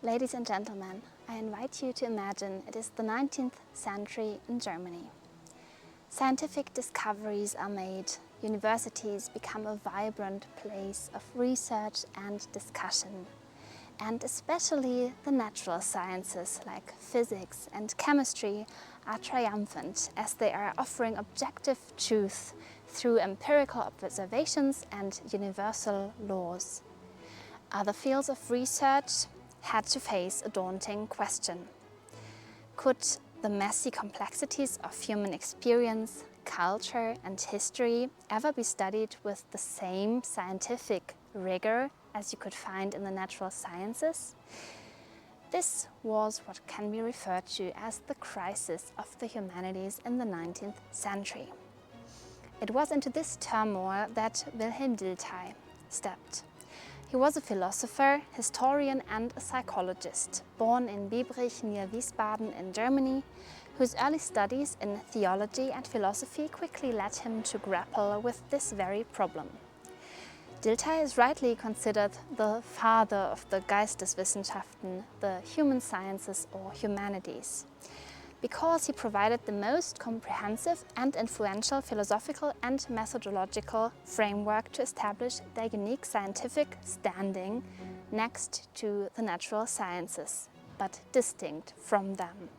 Ladies and gentlemen, I invite you to imagine it is the 19th century in Germany. Scientific discoveries are made, universities become a vibrant place of research and discussion. And especially the natural sciences like physics and chemistry are triumphant as they are offering objective truth through empirical observations and universal laws. Other fields of research had to face a daunting question. Could the messy complexities of human experience, culture and history ever be studied with the same scientific rigor as you could find in the natural sciences? This was what can be referred to as the crisis of the humanities in the 19th century. It was into this turmoil that Wilhelm Dilthey stepped. He was a philosopher, historian and a psychologist, born in Biebrich near Wiesbaden in Germany, whose early studies in theology and philosophy quickly led him to grapple with this very problem. Dilthey is rightly considered the father of the Geisteswissenschaften, the human sciences or humanities, because he provided the most comprehensive and influential philosophical and methodological framework to establish their unique scientific standing next to the natural sciences, but distinct from them.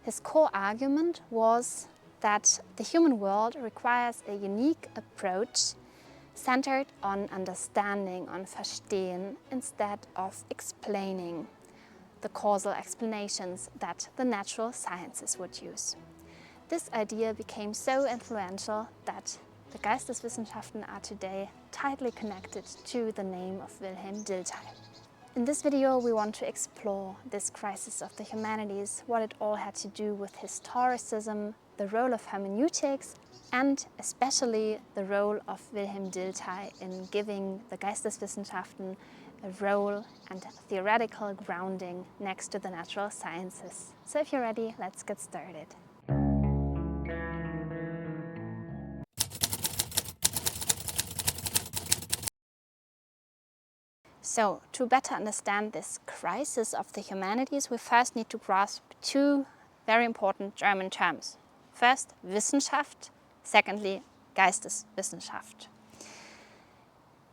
His core argument was that the human world requires a unique approach centered on understanding, on verstehen, instead of explaining the causal explanations that the natural sciences would use. This idea became so influential that the Geisteswissenschaften are today tightly connected to the name of Wilhelm Dilthey. In this video we want to explore this crisis of the humanities, what it all had to do with historicism, the role of hermeneutics, and especially the role of Wilhelm Dilthey in giving the Geisteswissenschaften a role and theoretical grounding next to the natural sciences. So if you're ready, let's get started. So, to better understand this crisis of the humanities, we first need to grasp two very important German terms. First, Wissenschaft, secondly, Geisteswissenschaft.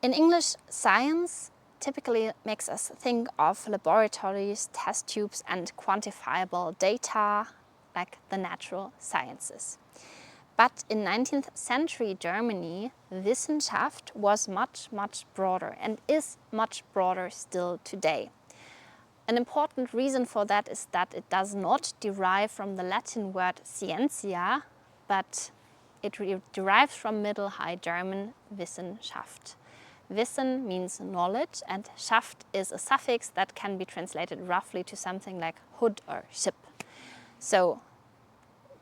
In English, science typically makes us think of laboratories, test tubes and quantifiable data like the natural sciences. But in 19th century Germany, Wissenschaft was much broader and is much broader still today. An important reason for that is that it does not derive from the Latin word scientia, but it derives from Middle High German Wissenschaft. Wissen means knowledge and Schaft is a suffix that can be translated roughly to something like hood or ship. So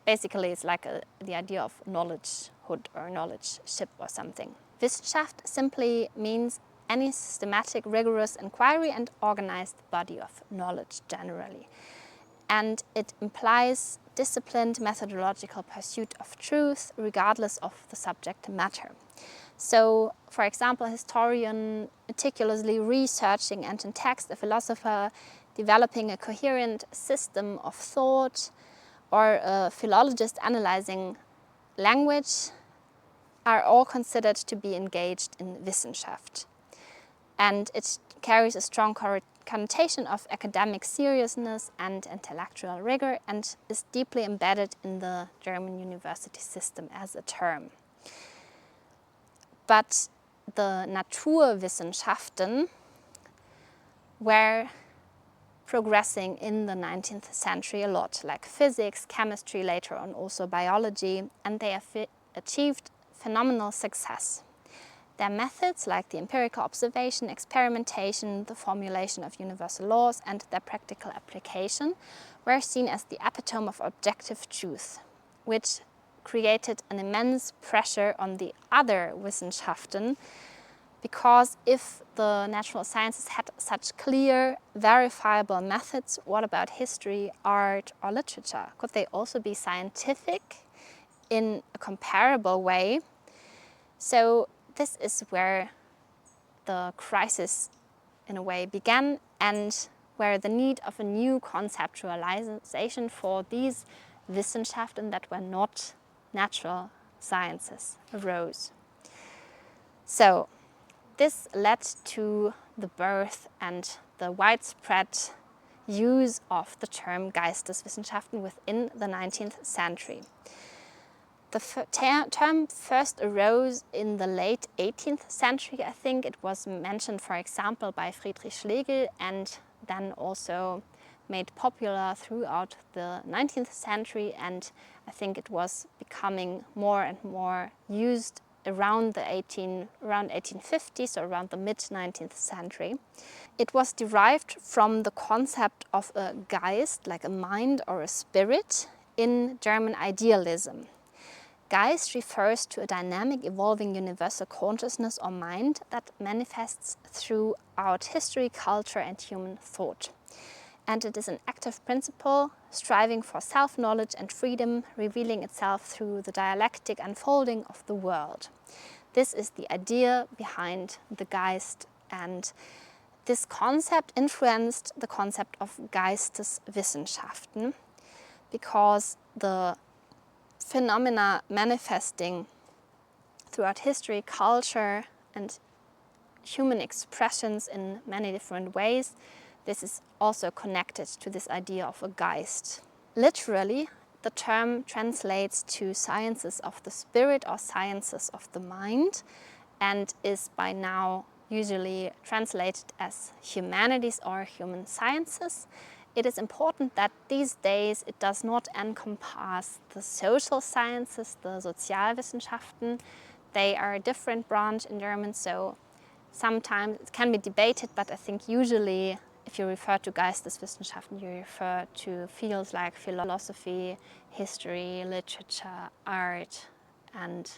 basically it's like the idea of knowledge hood or knowledge ship or something. Wissenschaft simply means any systematic, rigorous inquiry and organized body of knowledge generally. And it implies disciplined methodological pursuit of truth regardless of the subject matter. So, for example, a historian meticulously researching ancient text, a philosopher developing a coherent system of thought, or a philologist analyzing language are all considered to be engaged in Wissenschaft. And it carries a strong connotation of academic seriousness and intellectual rigor and is deeply embedded in the German university system as a term. But the Naturwissenschaften were progressing in the 19th century a lot, like physics, chemistry, later on also biology, and they have achieved phenomenal success. Their methods, like the empirical observation, experimentation, the formulation of universal laws, and their practical application, were seen as the epitome of objective truth, which created an immense pressure on the other Wissenschaften, because if the natural sciences had such clear, verifiable methods, what about history, art, or literature? Could they also be scientific in a comparable way? So this is where the crisis in a way began, and where the need of a new conceptualization for these Wissenschaften that were not natural sciences arose. So this led to the birth and the widespread use of the term Geisteswissenschaften within the 19th century. The term first arose in the late 18th century, I think. It was mentioned, for example, by Friedrich Schlegel, and then also made popular throughout the 19th century, and I think it was becoming more and more used around 1850, so around the mid-19th century. It was derived from the concept of a Geist, like a mind or a spirit, in German idealism. Geist refers to a dynamic, evolving universal consciousness or mind that manifests throughout history, culture and human thought. And it is an active principle, striving for self-knowledge and freedom, revealing itself through the dialectic unfolding of the world. This is the idea behind the Geist, and this concept influenced the concept of Geisteswissenschaften, because the phenomena manifesting throughout history, culture and human expressions in many different ways, this is also connected to this idea of a Geist. Literally, the term translates to sciences of the spirit or sciences of the mind, and is by now usually translated as humanities or human sciences. It is important that these days it does not encompass the social sciences, the Sozialwissenschaften. They are a different branch in German, so sometimes it can be debated, but I think usually if you refer to Geisteswissenschaften, you refer to fields like philosophy, history, literature, art, and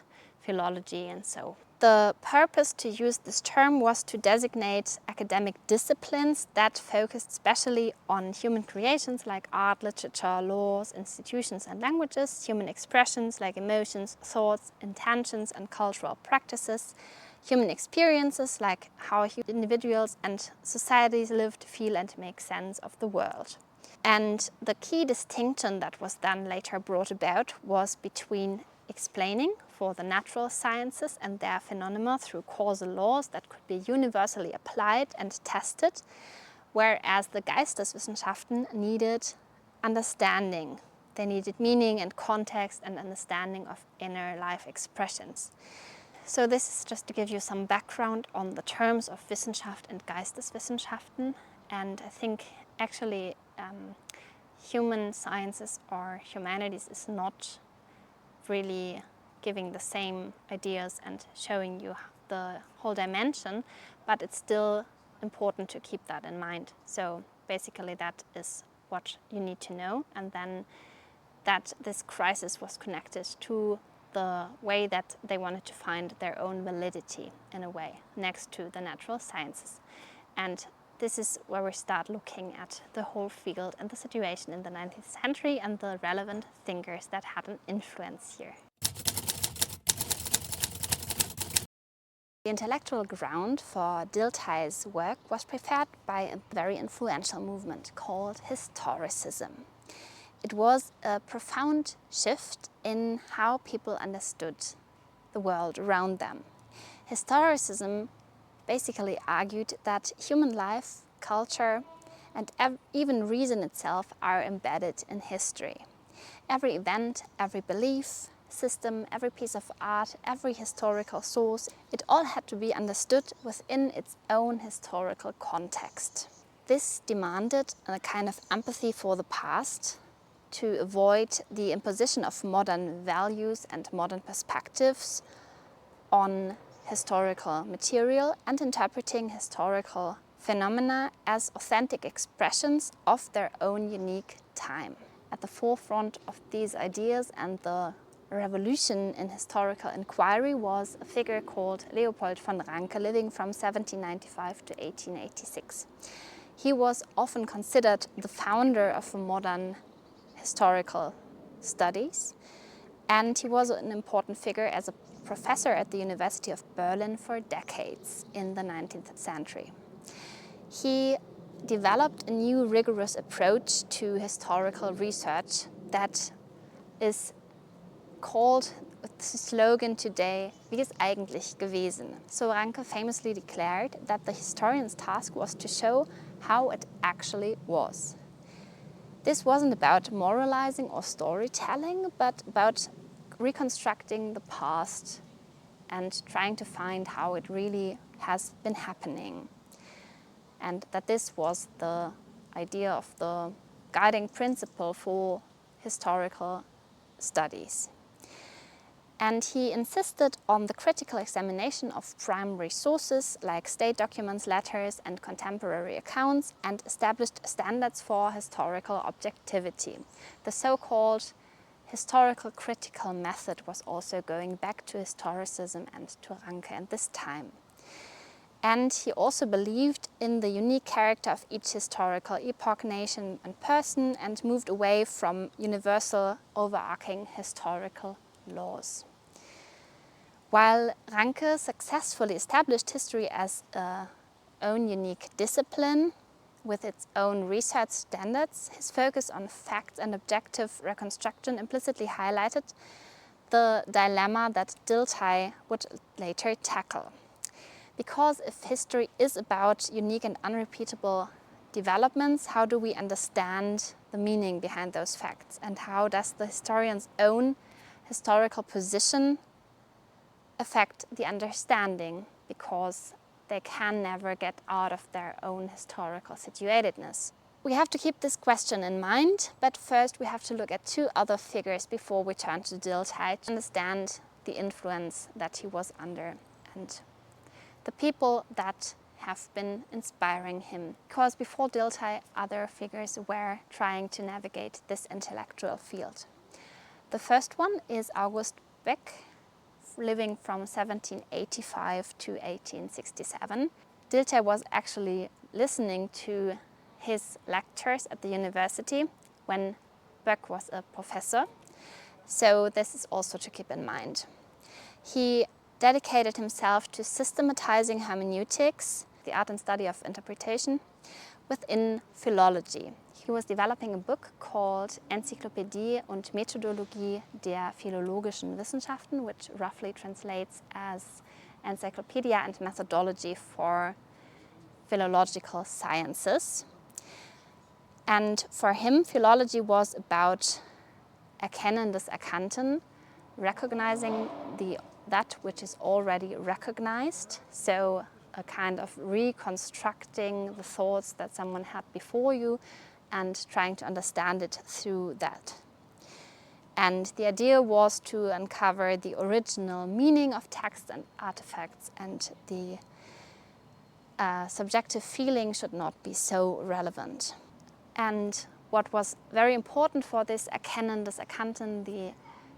philology, and so. The purpose to use this term was to designate academic disciplines that focused especially on human creations like art, literature, laws, institutions and languages, human expressions like emotions, thoughts, intentions and cultural practices, human experiences like how individuals and societies live, feel and make sense of the world. And the key distinction that was then later brought about was between explaining for the natural sciences and their phenomena through causal laws that could be universally applied and tested, whereas the Geisteswissenschaften needed understanding. They needed meaning and context and understanding of inner life expressions. So this is just to give you some background on the terms of Wissenschaft and Geisteswissenschaften, and I think actually human sciences or humanities is not really giving the same ideas and showing you the whole dimension, but it's still important to keep that in mind. So basically that is what you need to know, and then that this crisis was connected to the way that they wanted to find their own validity in a way next to the natural sciences. And this is where we start looking at the whole field and the situation in the 19th century and the relevant thinkers that had an influence here. The intellectual ground for Dilthey's work was prepared by a very influential movement called Historicism. It was a profound shift in how people understood the world around them. Historicism basically argued that human life, culture, and even reason itself are embedded in history. Every event, every belief system, every piece of art, every historical source, it all had to be understood within its own historical context. This demanded a kind of empathy for the past to avoid the imposition of modern values and modern perspectives on historical material, and interpreting historical phenomena as authentic expressions of their own unique time. At the forefront of these ideas and the revolution in historical inquiry was a figure called Leopold von Ranke, living from 1795 to 1886. He was often considered the founder of the modern historical studies, and he was an important figure as a professor at the University of Berlin for decades in the 19th century. He developed a new rigorous approach to historical research that is called with the slogan today, wie es eigentlich gewesen. So Ranke famously declared that the historian's task was to show how it actually was. This wasn't about moralizing or storytelling, but about reconstructing the past and trying to find how it really has been happening. And that this was the idea of the guiding principle for historical studies. And he insisted on the critical examination of primary sources like state documents, letters, and contemporary accounts, and established standards for historical objectivity. The so-called historical critical method was also going back to historicism and to Ranke at this time. And he also believed in the unique character of each historical epoch, nation, and person, and moved away from universal overarching historical laws. While Ranke successfully established history as its own unique discipline with its own research standards, his focus on facts and objective reconstruction implicitly highlighted the dilemma that Dilthey would later tackle. Because if history is about unique and unrepeatable developments, how do we understand the meaning behind those facts? And how does the historian's own historical position affect the understanding? Because they can never get out of their own historical situatedness. We have to keep this question in mind, but first we have to look at two other figures before we turn to Dilthey to understand the influence that he was under and the people that have been inspiring him. Because before Dilthey, other figures were trying to navigate this intellectual field. The first one is August Beck, living from 1785 to 1867. Dilthey was actually listening to his lectures at the university when Beck was a professor. So this is also to keep in mind. He dedicated himself to systematizing hermeneutics, the art and study of interpretation, within philology. He was developing a book called Enzyklopädie und Methodologie der philologischen Wissenschaften, which roughly translates as Encyclopedia and Methodology for Philological Sciences. And for him, philology was about erkennen des Erkannten, recognizing that which is already recognized. So a kind of reconstructing the thoughts that someone had before you and trying to understand it through that. And the idea was to uncover the original meaning of texts and artifacts, and the subjective feeling should not be so relevant. And what was very important for this Erkennen des Erkannten, the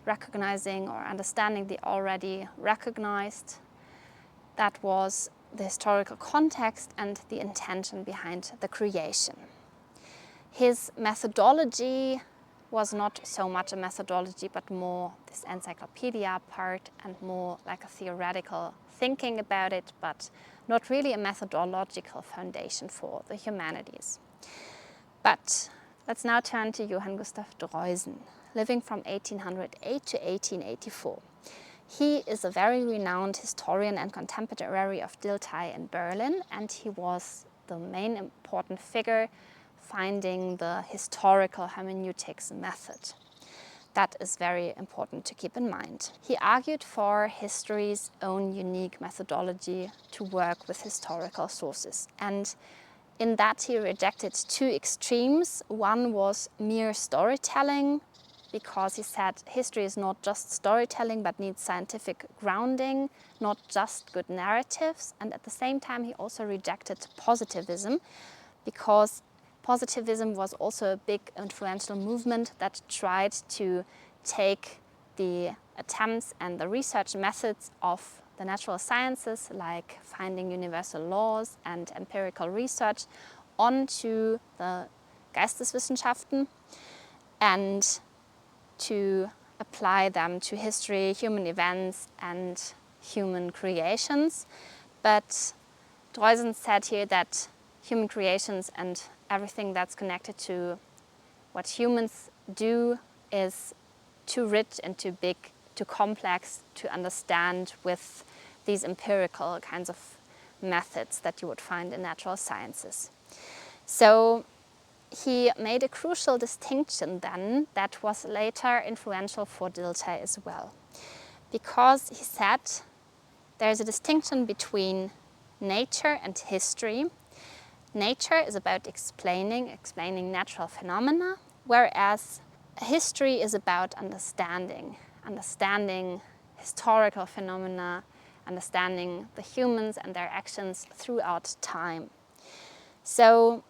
recognizing or understanding the already recognized, that was the historical context and the intention behind the creation. His methodology was not so much a methodology, but more this encyclopedia part and more like a theoretical thinking about it, but not really a methodological foundation for the humanities. But let's now turn to Johann Gustav Droysen, living from 1808 to 1884. He is a very renowned historian and contemporary of Dilthey in Berlin, and he was the main important figure finding the historical hermeneutics method. That is very important to keep in mind. He argued for history's own unique methodology to work with historical sources, and in that he rejected two extremes. One was mere storytelling, because he said history is not just storytelling but needs scientific grounding, not just good narratives. And at the same time he also rejected positivism, because positivism was also a big influential movement that tried to take the attempts and the research methods of the natural sciences, like finding universal laws and empirical research, onto the Geisteswissenschaften and to apply them to history, human events and human creations. But Droysen said here that human creations and everything that's connected to what humans do is too rich and too big, too complex to understand with these empirical kinds of methods that you would find in natural sciences. So he made a crucial distinction then that was later influential for Dilthey as well. Because he said there's a distinction between nature and history. Nature is about explaining natural phenomena, whereas history is about understanding historical phenomena, understanding the humans and their actions throughout time. So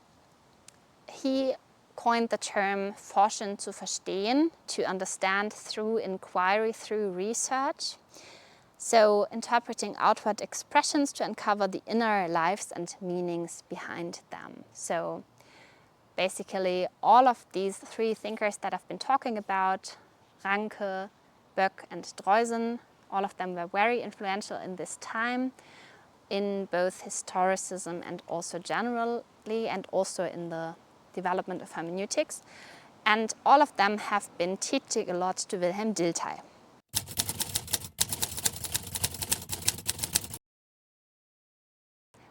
he coined the term forschen zu verstehen, to understand through inquiry, through research. So interpreting outward expressions to uncover the inner lives and meanings behind them. So basically all of these three thinkers that I've been talking about, Ranke, Böck and Droysen, all of them were very influential in this time in both historicism and also generally, and also in the development of hermeneutics. And all of them have been teaching a lot to Wilhelm Dilthey.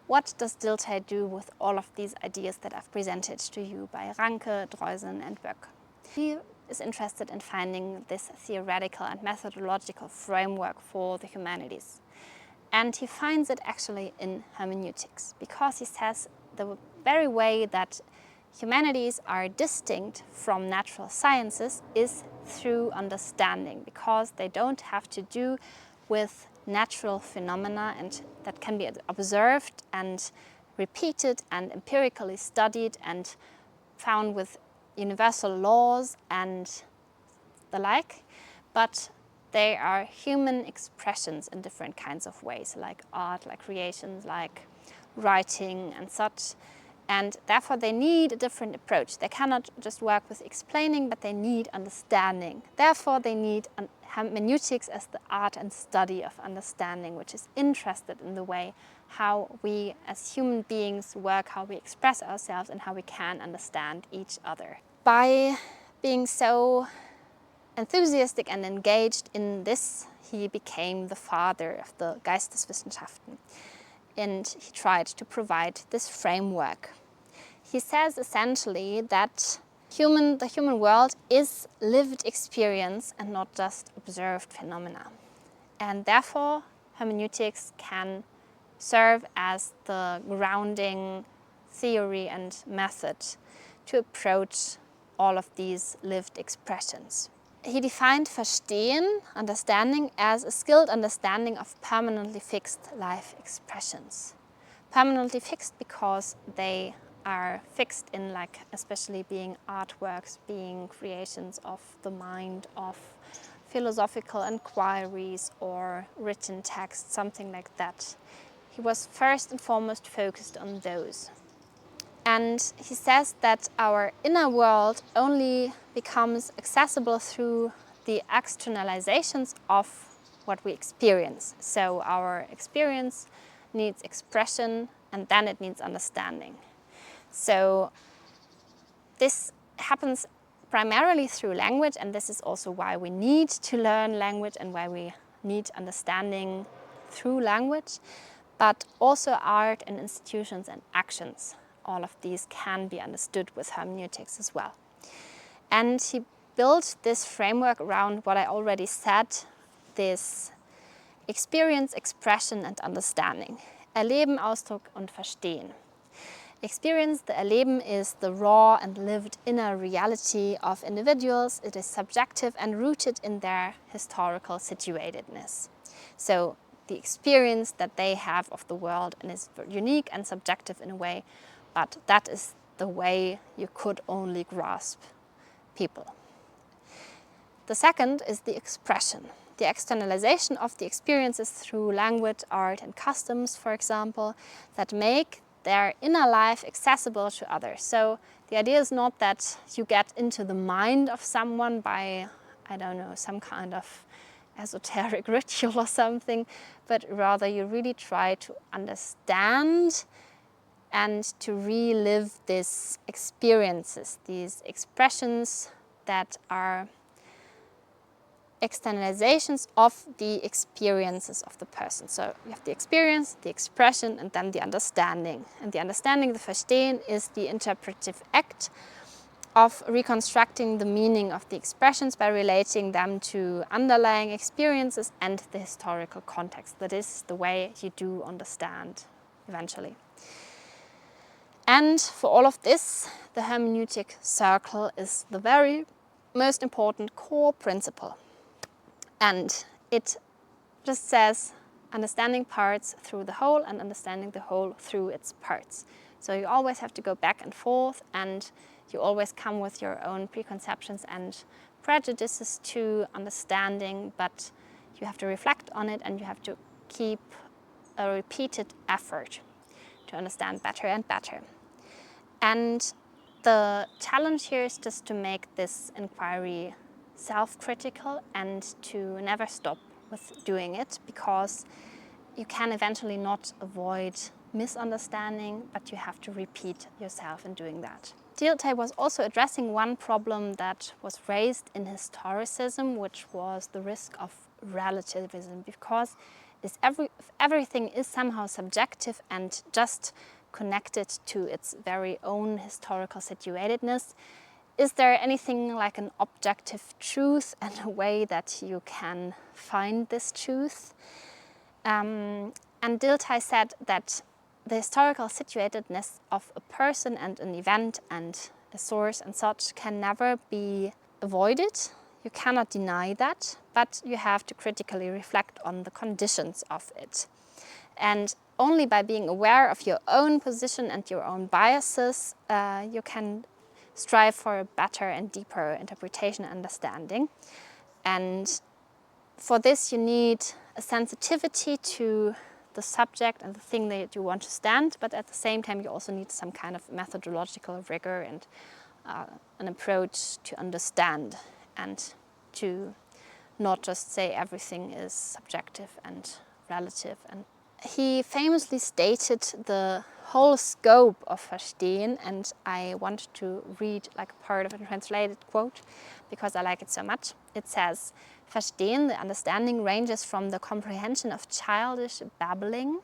What does Dilthey do with all of these ideas that I've presented to you by Ranke, Droysen and Böck? He is interested in finding this theoretical and methodological framework for the humanities. And he finds it actually in hermeneutics, because he says the very way that humanities are distinct from natural sciences is through understanding, because they don't have to do with natural phenomena and that can be observed and repeated and empirically studied and found with universal laws and the like, but they are human expressions in different kinds of ways, like art, like creations, like writing and such. And therefore they need a different approach. They cannot just work with explaining, but they need understanding. Therefore they need hermeneutics as the art and study of understanding, which is interested in the way how we as human beings work, how we express ourselves and how we can understand each other. By being so enthusiastic and engaged in this, he became the father of the Geisteswissenschaften, and he tried to provide this framework. He says essentially that the human world is lived experience and not just observed phenomena. And therefore, hermeneutics can serve as the grounding theory and method to approach all of these lived expressions. He defined verstehen, understanding, as a skilled understanding of permanently fixed life expressions. Permanently fixed because they are fixed in, like, especially being artworks, being creations of the mind, of philosophical inquiries or written text, something like that. He was first and foremost focused on those. And he says that our inner world only becomes accessible through the externalizations of what we experience. So our experience needs expression and then it needs understanding. So this happens primarily through language, and this is also why we need to learn language and why we need understanding through language, but also art and institutions and actions. All of these can be understood with hermeneutics as well. And he built this framework around what I already said, this experience, expression and understanding. Erleben, Ausdruck und Verstehen. Experience, the Erleben, is the raw and lived inner reality of individuals. It is subjective and rooted in their historical situatedness. So the experience that they have of the world and is unique and subjective in a way, but that is the way you could only grasp people. The second is the expression, the externalization of the experiences through language, art and customs, for example, that make their inner life accessible to others. So the idea is not that you get into the mind of someone by, I don't know, some kind of esoteric ritual or something, but rather you really try to understand and to relive these experiences, these expressions that are externalizations of the experiences of the person. So you have the experience, the expression, and then the understanding. And the understanding, the Verstehen, is the interpretive act of reconstructing the meaning of the expressions by relating them to underlying experiences and the historical context. That is the way you do understand eventually. And for all of this, the hermeneutic circle is the very most important core principle. And it just says understanding parts through the whole and understanding the whole through its parts. So you always have to go back and forth, and you always come with your own preconceptions and prejudices to understanding, but you have to reflect on it and you have to keep a repeated effort to understand better and better. And the challenge here is just to make this inquiry self-critical and to never stop with doing it, because you can eventually not avoid misunderstanding, but you have to repeat yourself in doing that. Dilthey was also addressing one problem that was raised in historicism, which was the risk of relativism, because if everything is somehow subjective and just connected to its very own historical situatedness, is there anything like an objective truth and a way that you can find this truth? And Dilthey said that the historical situatedness of a person and an event and a source and such can never be avoided. You cannot deny that, but you have to critically reflect on the conditions of it. And only by being aware of your own position and your own biases, you can strive for a better and deeper interpretation and understanding. And for this you need a sensitivity to the subject and the thing that you want to stand, but at the same time you also need some kind of methodological rigor and an approach to understand and to not just say everything is subjective and relative. And he famously stated the whole scope of Verstehen, and I want to read like a part of a translated quote because I like it so much. It says, Verstehen, the understanding, ranges from the comprehension of childish babbling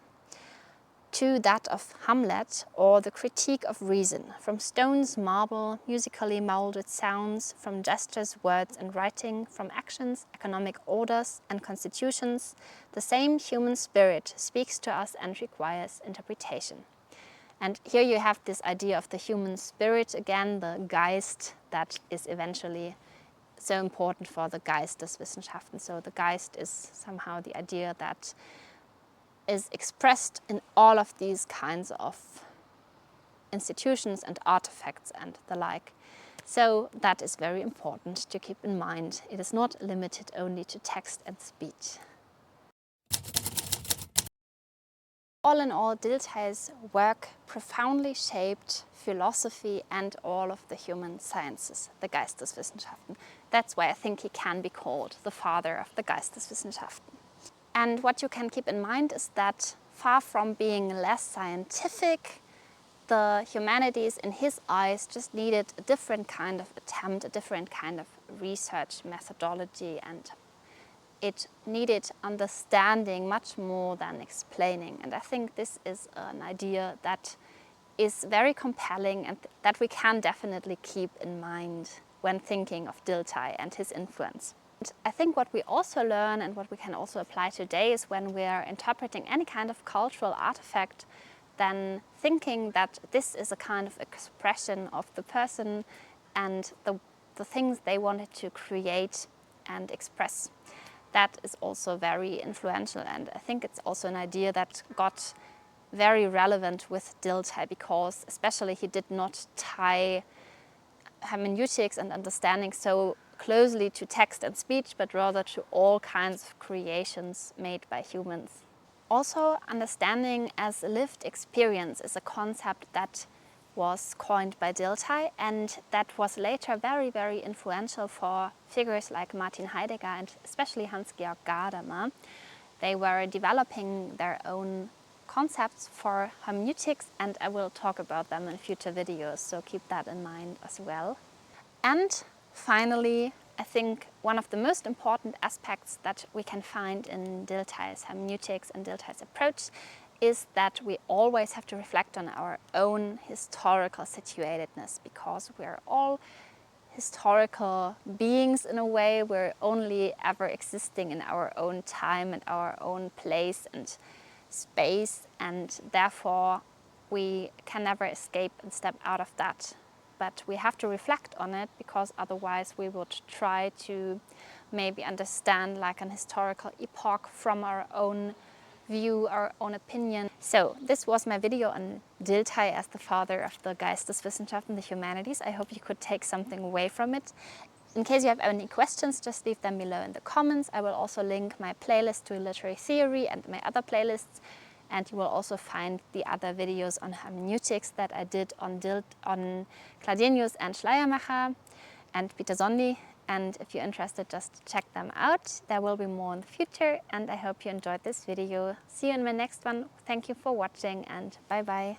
to that of Hamlet or the critique of reason, from stones, marble, musically moulded sounds, from gestures, words and writing, from actions, economic orders and constitutions. The same human spirit speaks to us and requires interpretation. And here you have this idea of the human spirit again, the Geist, that is eventually so important for the Geisteswissenschaften. So the Geist is somehow the idea that is expressed in all of these kinds of institutions and artifacts and the like. So that is very important to keep in mind. It is not limited only to text and speech. All in all, Dilthey's work profoundly shaped philosophy and all of the human sciences, the Geisteswissenschaften. That's why I think he can be called the father of the Geisteswissenschaften. And what you can keep in mind is that far from being less scientific, the humanities in his eyes just needed a different kind of attempt, a different kind of research methodology, and it needed understanding much more than explaining. And I think this is an idea that is very compelling and that we can definitely keep in mind when thinking of Dilthey and his influence. And I think what we also learn and what we can also apply today is when we are interpreting any kind of cultural artifact, then thinking that this is a kind of expression of the person and the things they wanted to create and express. That is also very influential, and I think it's also an idea that got very relevant with Dilthey, because especially he did not tie hermeneutics and understanding so closely to text and speech, but rather to all kinds of creations made by humans. Also, understanding as a lived experience is a concept that was coined by Dilthey, and that was later very, very influential for figures like Martin Heidegger and especially Hans-Georg Gadamer. They were developing their own concepts for hermeneutics, and I will talk about them in future videos, so keep that in mind as well. And finally, I think one of the most important aspects that we can find in Dilthey's hermeneutics and Dilthey's approach is that we always have to reflect on our own historical situatedness, because we're all historical beings in a way. We're only ever existing in our own time and our own place and space, and therefore we can never escape and step out of that. But we have to reflect on it, because otherwise we would try to maybe understand like an historical epoch from our own view, our own opinion. So this was my video on Dilthey as the father of the Geisteswissenschaften, the humanities. I hope you could take something away from it. In case you have any questions, just leave them below in the comments. I will also link my playlist to literary theory and my other playlists, and you will also find the other videos on hermeneutics that I did on Cladenius and Schleiermacher and Peter Sondi. And if you're interested, just check them out. There will be more in the future, and I hope you enjoyed this video. See you in my next one. Thank you for watching, and bye bye.